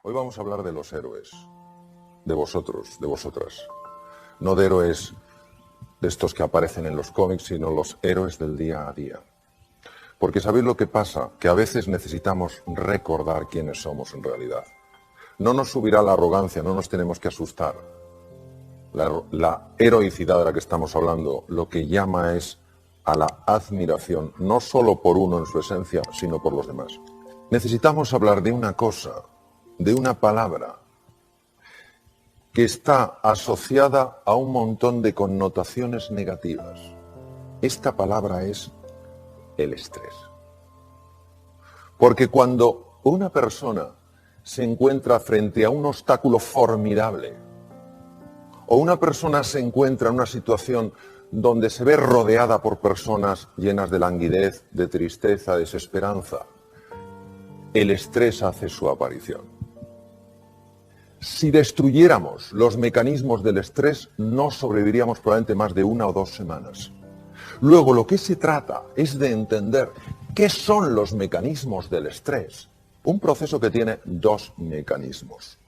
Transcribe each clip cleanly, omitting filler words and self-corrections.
Hoy vamos a hablar de los héroes, de vosotros, de vosotras. No de héroes de estos que aparecen en los cómics, sino los héroes del día a día. Porque ¿sabéis lo que pasa? Que a veces necesitamos recordar quiénes somos en realidad. No nos subirá la arrogancia, no nos tenemos que asustar. La heroicidad de la que estamos hablando lo que llama es a la admiración, no solo por uno en su esencia, sino por los demás. Necesitamos hablar de una cosa, de una palabra, que está asociada a un montón de connotaciones negativas. Esta palabra es el estrés. Porque cuando una persona se encuentra frente a un obstáculo formidable, o una persona se encuentra en una situación donde se ve rodeada por personas llenas de languidez, de tristeza, de desesperanza, el estrés hace su aparición. Si destruyéramos los mecanismos del estrés, no sobreviviríamos probablemente más de 1 o 2 semanas. Luego, lo que se trata es de entender qué son los mecanismos del estrés. Un proceso que tiene 2 mecanismos.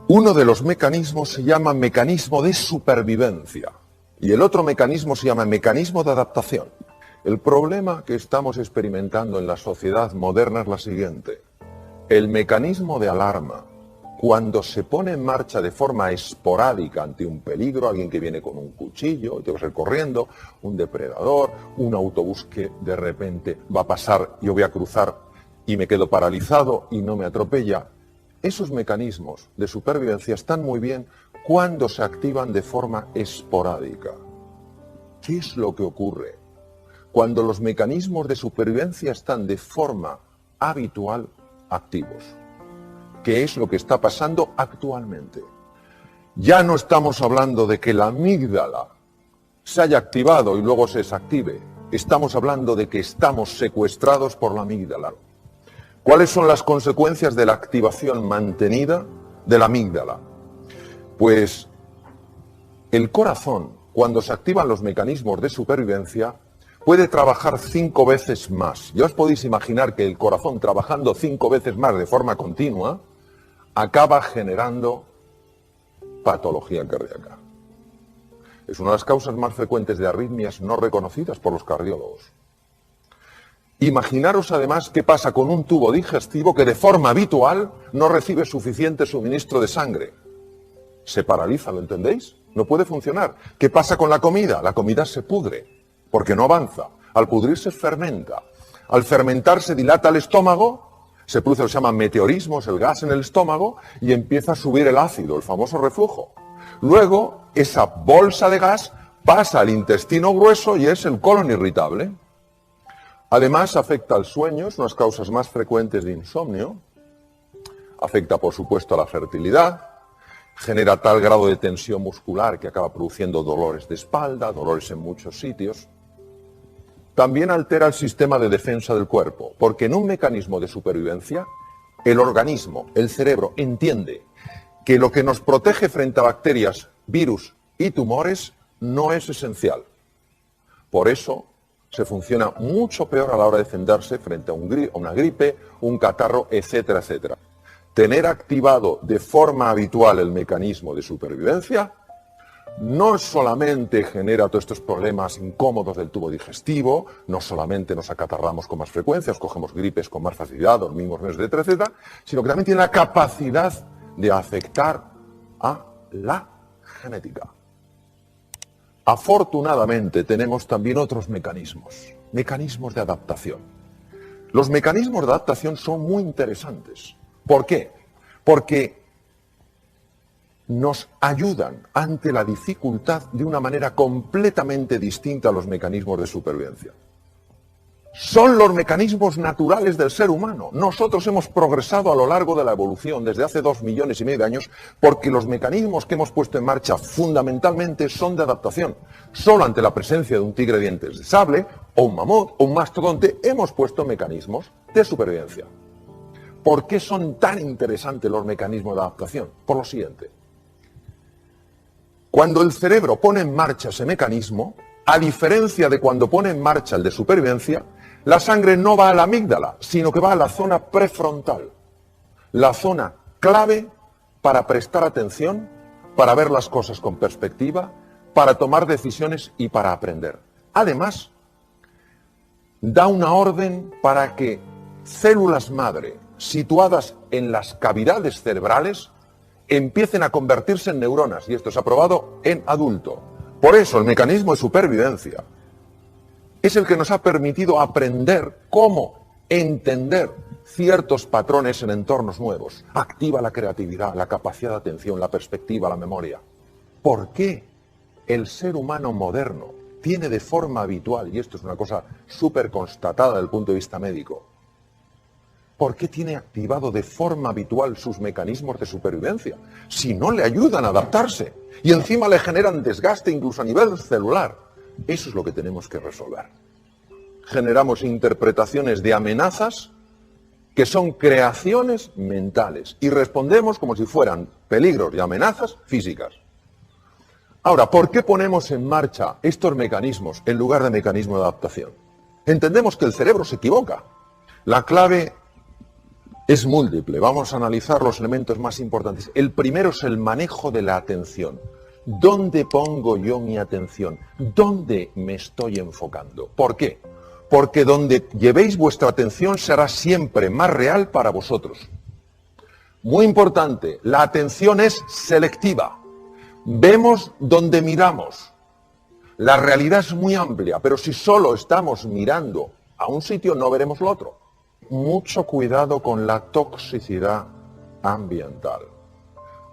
Uno de los mecanismos se llama mecanismo de supervivencia y el otro mecanismo se llama mecanismo de adaptación. El problema que estamos experimentando en la sociedad moderna es la siguiente. El mecanismo de alarma, cuando se pone en marcha de forma esporádica ante un peligro, alguien que viene con un cuchillo, te vas a ir corriendo, un depredador, un autobús que de repente va a pasar, yo voy a cruzar y me quedo paralizado y no me atropella, esos mecanismos de supervivencia están muy bien cuando se activan de forma esporádica. ¿Qué es lo que ocurre? Cuando los mecanismos de supervivencia están de forma habitual activos. ¿Qué es lo que está pasando actualmente? Ya no estamos hablando de que la amígdala se haya activado y luego se desactive. Estamos hablando de que estamos secuestrados por la amígdala. ¿Cuáles son las consecuencias de la activación mantenida de la amígdala? Pues el corazón, cuando se activan los mecanismos de supervivencia, puede trabajar 5 veces más. Ya os podéis imaginar que el corazón trabajando 5 veces más de forma continua acaba generando patología cardíaca. Es una de las causas más frecuentes de arritmias no reconocidas por los cardiólogos. Imaginaros además qué pasa con un tubo digestivo que de forma habitual no recibe suficiente suministro de sangre. Se paraliza, ¿lo entendéis? No puede funcionar. ¿Qué pasa con la comida? La comida se pudre, porque no avanza. Al pudrirse fermenta. Al fermentar se dilata el estómago, se produce lo que se llama meteorismos, el gas en el estómago, y empieza a subir el ácido, el famoso reflujo. Luego, esa bolsa de gas pasa al intestino grueso y es el colon irritable. Además, afecta al sueño, es una de las causas más frecuentes de insomnio. Afecta, por supuesto, a la fertilidad. Genera tal grado de tensión muscular que acaba produciendo dolores de espalda, dolores en muchos sitios. También altera el sistema de defensa del cuerpo, porque en un mecanismo de supervivencia, el organismo, el cerebro, entiende que lo que nos protege frente a bacterias, virus y tumores no es esencial. Por eso se funciona mucho peor a la hora de defenderse frente a una gripe, un catarro, etcétera, etcétera. Tener activado de forma habitual el mecanismo de supervivencia no solamente genera todos estos problemas incómodos del tubo digestivo, no solamente nos acatarramos con más frecuencia, cogemos gripes con más facilidad, dormimos menos, etcétera, etcétera, sino que también tiene la capacidad de afectar a la genética. Afortunadamente tenemos también otros mecanismos de adaptación. Los mecanismos de adaptación son muy interesantes. ¿Por qué? Porque nos ayudan ante la dificultad de una manera completamente distinta a los mecanismos de supervivencia. Son los mecanismos naturales del ser humano. Nosotros hemos progresado a lo largo de la evolución desde hace 2,5 millones de años porque los mecanismos que hemos puesto en marcha fundamentalmente son de adaptación. Solo ante la presencia de un tigre de dientes de sable o un mamut o un mastodonte hemos puesto mecanismos de supervivencia. ¿Por qué son tan interesantes los mecanismos de adaptación? Por lo siguiente. Cuando el cerebro pone en marcha ese mecanismo, a diferencia de cuando pone en marcha el de supervivencia, la sangre no va a la amígdala, sino que va a la zona prefrontal. la zona clave para prestar atención, para ver las cosas con perspectiva, para tomar decisiones y para aprender. Además, da una orden para que células madre situadas en las cavidades cerebrales empiecen a convertirse en neuronas, y esto es aprobado en adulto. Por eso el mecanismo de supervivencia es el que nos ha permitido aprender cómo entender ciertos patrones en entornos nuevos. Activa la creatividad, la capacidad de atención, la perspectiva, la memoria. ¿Por qué el ser humano moderno tiene de forma habitual, y esto es una cosa súper constatada desde el punto de vista médico, ¿por qué tiene activado de forma habitual sus mecanismos de supervivencia? Si no le ayudan a adaptarse y encima le generan desgaste incluso a nivel celular. Eso es lo que tenemos que resolver. Generamos interpretaciones de amenazas que son creaciones mentales y respondemos como si fueran peligros y amenazas físicas. Ahora, ¿por qué ponemos en marcha estos mecanismos en lugar de mecanismos de adaptación? Entendemos que el cerebro se equivoca. La clave es múltiple. Vamos a analizar los elementos más importantes. El primero es el manejo de la atención. ¿Dónde pongo yo mi atención? ¿Dónde me estoy enfocando? ¿Por qué? Porque donde llevéis vuestra atención será siempre más real para vosotros. Muy importante, la atención es selectiva. Vemos donde miramos. La realidad es muy amplia, pero si solo estamos mirando a un sitio no veremos lo otro. Mucho cuidado con la toxicidad ambiental.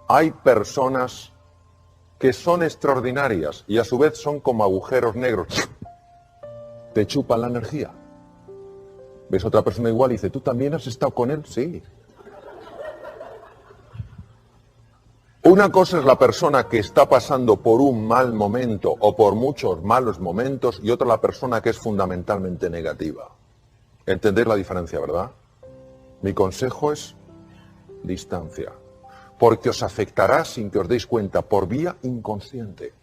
Hay personas que son extraordinarias y a su vez son como agujeros negros. Te chupan la energía. Ves a otra persona igual y dice, ¿tú también has estado con él? Sí. Una cosa es la persona que está pasando por un mal momento o por muchos malos momentos y otra la persona que es fundamentalmente negativa. ¿Entendéis la diferencia, verdad? Mi consejo es distancia, porque os afectará sin que os deis cuenta por vía inconsciente.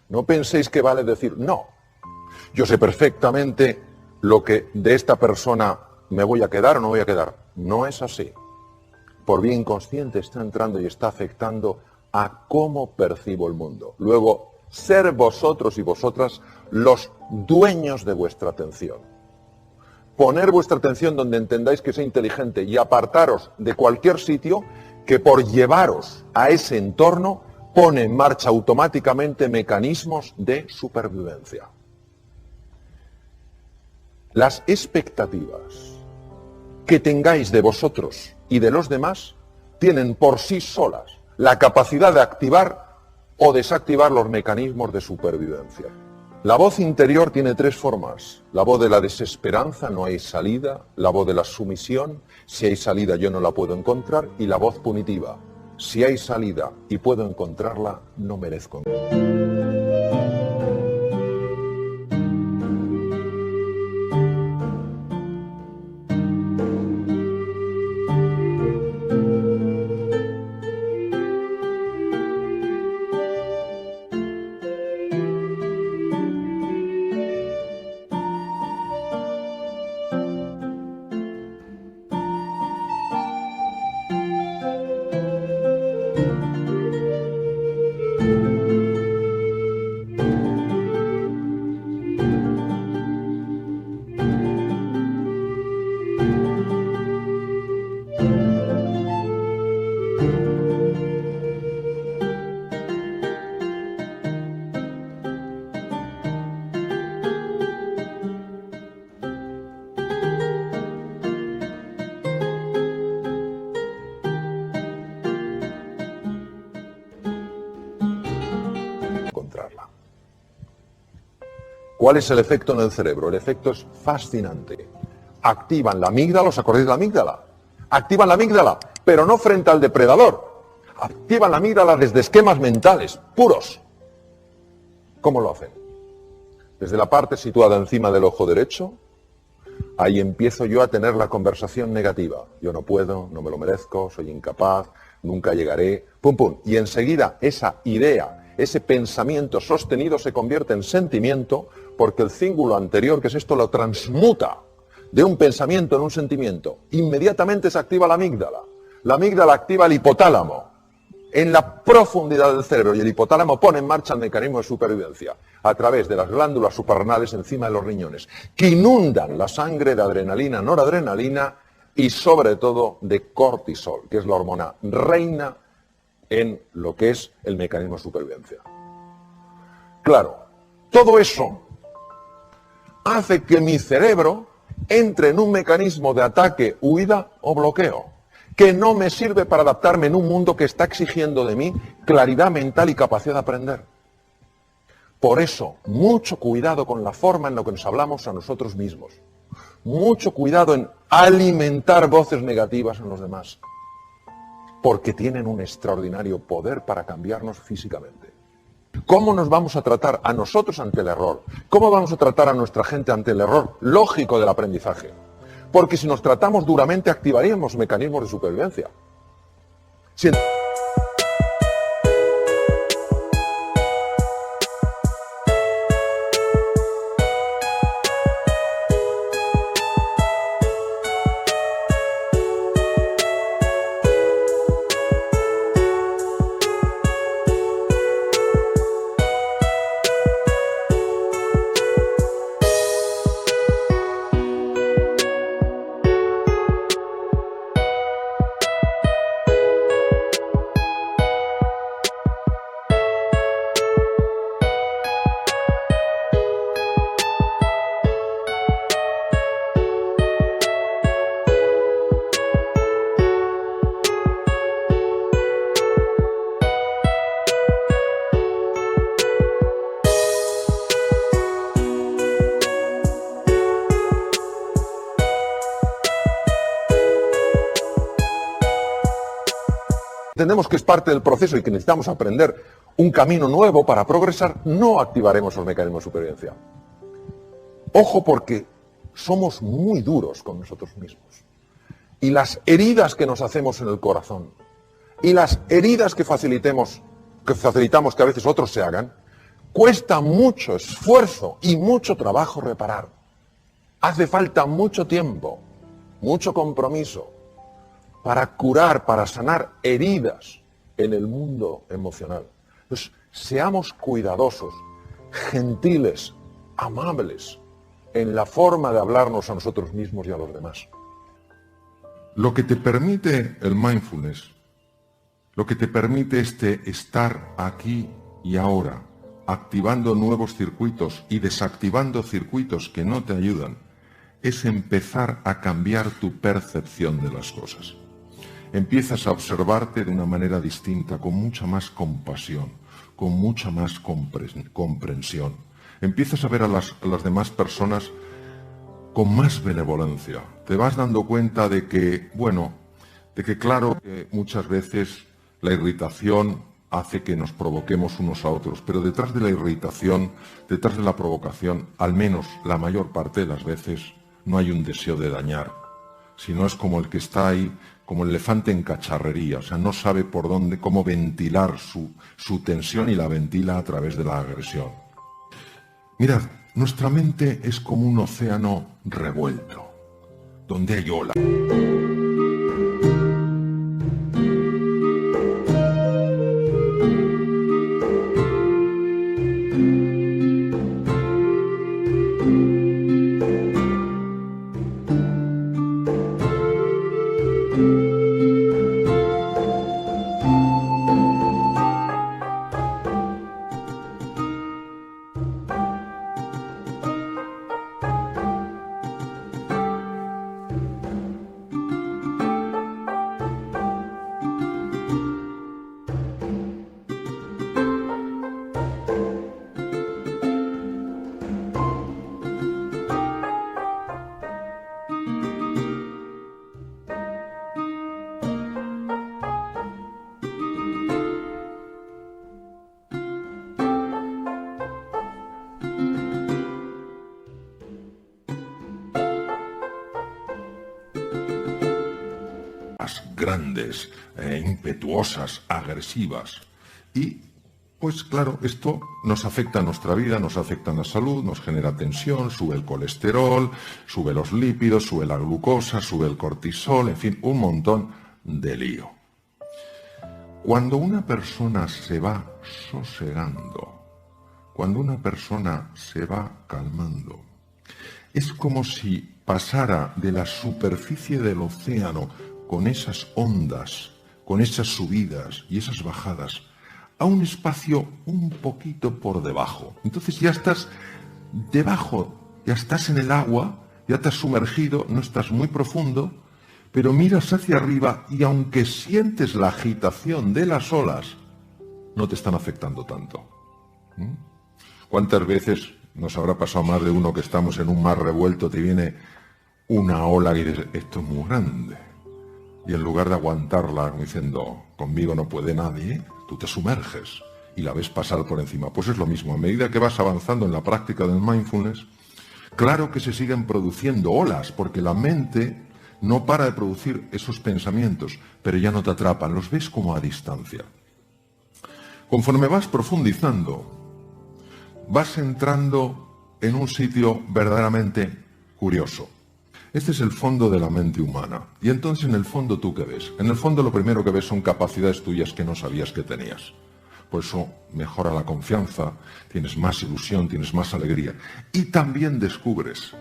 No penséis que vale decir, no, yo sé perfectamente lo que de esta persona me voy a quedar o no voy a quedar. No es así. Por vía inconsciente está entrando y está afectando a cómo percibo el mundo. Luego, ser vosotros y vosotras los dueños de vuestra atención. Poner vuestra atención donde entendáis que es inteligente y apartaros de cualquier sitio que por llevaros a ese entorno pone en marcha automáticamente mecanismos de supervivencia. Las expectativas que tengáis de vosotros y de los demás tienen por sí solas la capacidad de activar o desactivar los mecanismos de supervivencia. La voz interior tiene tres formas. La voz de la desesperanza, no hay salida. La voz de la sumisión, si hay salida yo no la puedo encontrar. Y la voz punitiva, si hay salida y puedo encontrarla, no merezco. ¿Cuál es el efecto en el cerebro? El efecto es fascinante. Activan la amígdala, ¿os acordáis de la amígdala? Activan la amígdala, pero no frente al depredador. Activan la amígdala desde esquemas mentales, puros. ¿Cómo lo hacen? Desde la parte situada encima del ojo derecho, ahí empiezo yo a tener la conversación negativa. Yo no puedo, no me lo merezco, soy incapaz, nunca llegaré, pum pum. Y enseguida esa idea, ese pensamiento sostenido se convierte en sentimiento porque el cíngulo anterior, que es esto, lo transmuta de un pensamiento en un sentimiento. Inmediatamente se activa la amígdala. La amígdala activa el hipotálamo en la profundidad del cerebro y el hipotálamo pone en marcha el mecanismo de supervivencia a través de las glándulas suprarrenales encima de los riñones, que inundan la sangre de adrenalina, noradrenalina y sobre todo de cortisol, que es la hormona reina en lo que es el mecanismo de supervivencia. Claro, todo eso hace que mi cerebro entre en un mecanismo de ataque, huida o bloqueo, que no me sirve para adaptarme en un mundo que está exigiendo de mí claridad mental y capacidad de aprender. Por eso, mucho cuidado con la forma en la que nos hablamos a nosotros mismos. Mucho cuidado en alimentar voces negativas en los demás, porque tienen un extraordinario poder para cambiarnos físicamente. ¿Cómo nos vamos a tratar a nosotros ante el error? ¿Cómo vamos a tratar a nuestra gente ante el error lógico del aprendizaje? Porque si nos tratamos duramente activaríamos mecanismos de supervivencia. Entendemos que es parte del proceso y que necesitamos aprender un camino nuevo para progresar, no activaremos los mecanismos de supervivencia. Ojo, porque somos muy duros con nosotros mismos. Y las heridas que nos hacemos en el corazón, y las heridas que facilitamos que a veces otros se hagan, cuesta mucho esfuerzo y mucho trabajo reparar. Hace falta mucho tiempo, mucho compromiso, para curar, para sanar heridas en el mundo emocional. Entonces, seamos cuidadosos, gentiles, amables, en la forma de hablarnos a nosotros mismos y a los demás. Lo que te permite el mindfulness, lo que te permite estar aquí y ahora, activando nuevos circuitos y desactivando circuitos que no te ayudan, es empezar a cambiar tu percepción de las cosas. Empiezas a observarte de una manera distinta, con mucha más compasión, con mucha más comprensión. Empiezas a ver a las demás personas con más benevolencia. Te vas dando cuenta de que, claro, que muchas veces la irritación hace que nos provoquemos unos a otros, pero detrás de la irritación, detrás de la provocación, al menos la mayor parte de las veces, no hay un deseo de dañar, sino es como el que está ahí, como el elefante en cacharrería, o sea, no sabe por dónde, cómo ventilar su tensión y la ventila a través de la agresión. Mirad, nuestra mente es como un océano revuelto, donde hay olas. Grandes, impetuosas, agresivas. Y, pues claro, esto nos afecta a nuestra vida, nos afecta a la salud, nos genera tensión, sube el colesterol, sube los lípidos, sube la glucosa, sube el cortisol, en fin, un montón de lío. Cuando una persona se va sosegando, cuando una persona se va calmando, es como si pasara de la superficie del océano con esas ondas, con esas subidas y esas bajadas, a un espacio un poquito por debajo. Entonces ya estás debajo, ya estás en el agua, ya te has sumergido, no estás muy profundo, pero miras hacia arriba y aunque sientes la agitación de las olas, no te están afectando tanto. ¿Cuántas veces nos habrá pasado más de uno que estamos en un mar revuelto, te viene una ola y dices, esto es muy grande? Y en lugar de aguantarla diciendo, conmigo no puede nadie, tú te sumerges y la ves pasar por encima. Pues es lo mismo, a medida que vas avanzando en la práctica del mindfulness, claro que se siguen produciendo olas, porque la mente no para de producir esos pensamientos, pero ya no te atrapan, los ves como a distancia. Conforme vas profundizando, vas entrando en un sitio verdaderamente curioso. Este es el fondo de la mente humana. Y entonces en el fondo, ¿tú qué ves? En el fondo lo primero que ves son capacidades tuyas que no sabías que tenías. Por eso mejora la confianza, tienes más ilusión, tienes más alegría. Y también descubres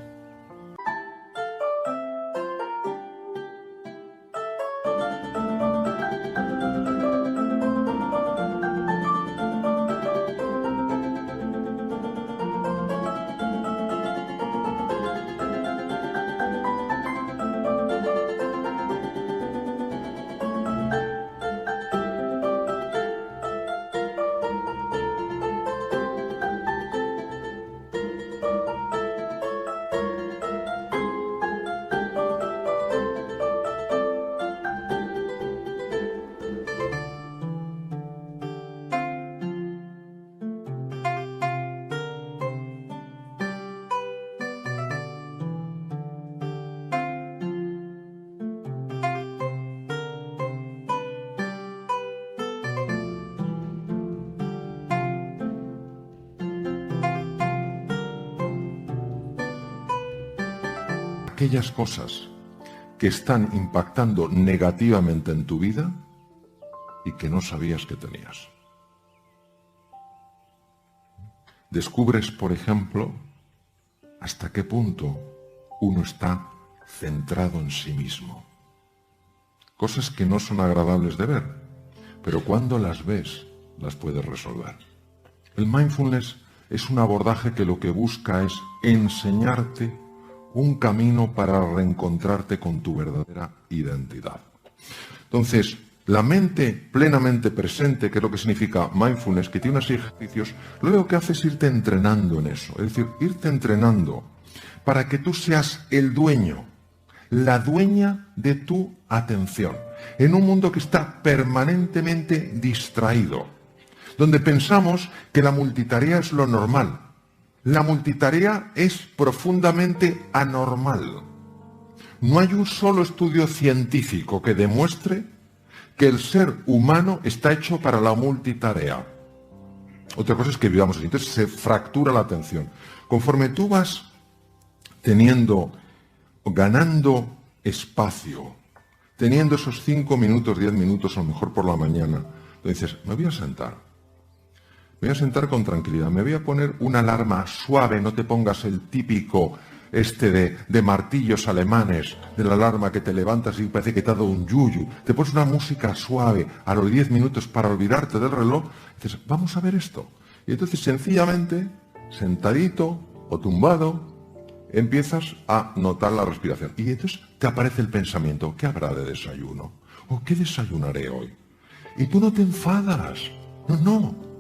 aquellas cosas que están impactando negativamente en tu vida y que no sabías que tenías. Descubres, por ejemplo, hasta qué punto uno está centrado en sí mismo. Cosas que no son agradables de ver, pero cuando las ves, las puedes resolver. El mindfulness es un abordaje que lo que busca es enseñarte un camino para reencontrarte con tu verdadera identidad. Entonces, la mente plenamente presente, que es lo que significa mindfulness, que tiene unos ejercicios, lo que hace es irte entrenando en eso. Es decir, irte entrenando para que tú seas el dueño, la dueña de tu atención, en un mundo que está permanentemente distraído, donde pensamos que la multitarea es lo normal. La multitarea es profundamente anormal. No hay un solo estudio científico que demuestre que el ser humano está hecho para la multitarea. Otra cosa es que vivamos así, entonces se fractura la atención. Conforme tú vas ganando espacio, teniendo esos 5 minutos, 10 minutos, a lo mejor por la mañana, dices, me voy a sentar. Me voy a sentar con tranquilidad, me voy a poner una alarma suave, no te pongas el típico de martillos alemanes, de la alarma que te levantas y parece que te ha dado un yuyu. Te pones una música suave a los 10 minutos para olvidarte del reloj, y dices, vamos a ver esto. Y entonces sencillamente, sentadito o tumbado, empiezas a notar la respiración. Y entonces te aparece el pensamiento, ¿qué habrá de desayuno? ¿O qué desayunaré hoy? Y tú no te enfadas, no.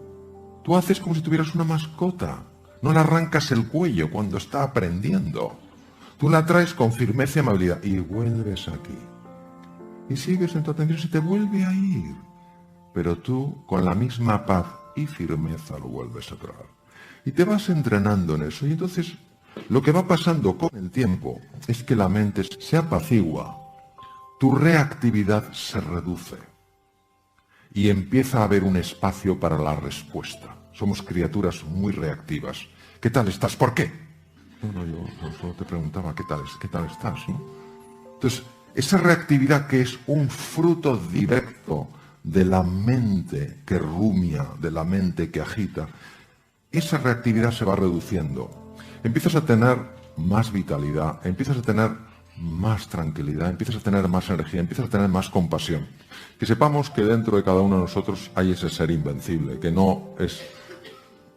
Tú haces como si tuvieras una mascota. No le arrancas el cuello cuando está aprendiendo. Tú la traes con firmeza y amabilidad y vuelves aquí. Y sigues en tu atención, se te vuelve a ir. Pero tú, con la misma paz y firmeza, lo vuelves a traer. Y te vas entrenando en eso. Y entonces, lo que va pasando con el tiempo es que la mente se apacigua. Tu reactividad se reduce. Y empieza a haber un espacio para la respuesta. Somos criaturas muy reactivas. ¿Qué tal estás? ¿Por qué? No, yo solo te preguntaba qué tal estás, ¿no? Entonces, esa reactividad que es un fruto directo de la mente que rumia, de la mente que agita, esa reactividad se va reduciendo. Empiezas a tener más vitalidad, empiezas a tener más tranquilidad, empiezas a tener más energía, empiezas a tener más compasión. Que sepamos que dentro de cada uno de nosotros hay ese ser invencible, que no es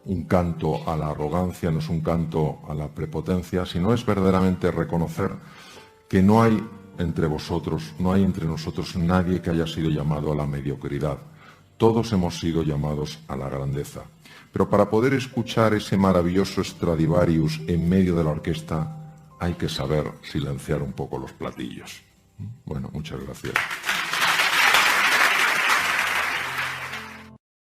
un canto a la arrogancia, no es un canto a la prepotencia, sino es verdaderamente reconocer que no hay entre vosotros, no hay entre nosotros nadie que haya sido llamado a la mediocridad. Todos hemos sido llamados a la grandeza. Pero para poder escuchar ese maravilloso Stradivarius en medio de la orquesta, hay que saber silenciar un poco los platillos. Bueno, muchas gracias.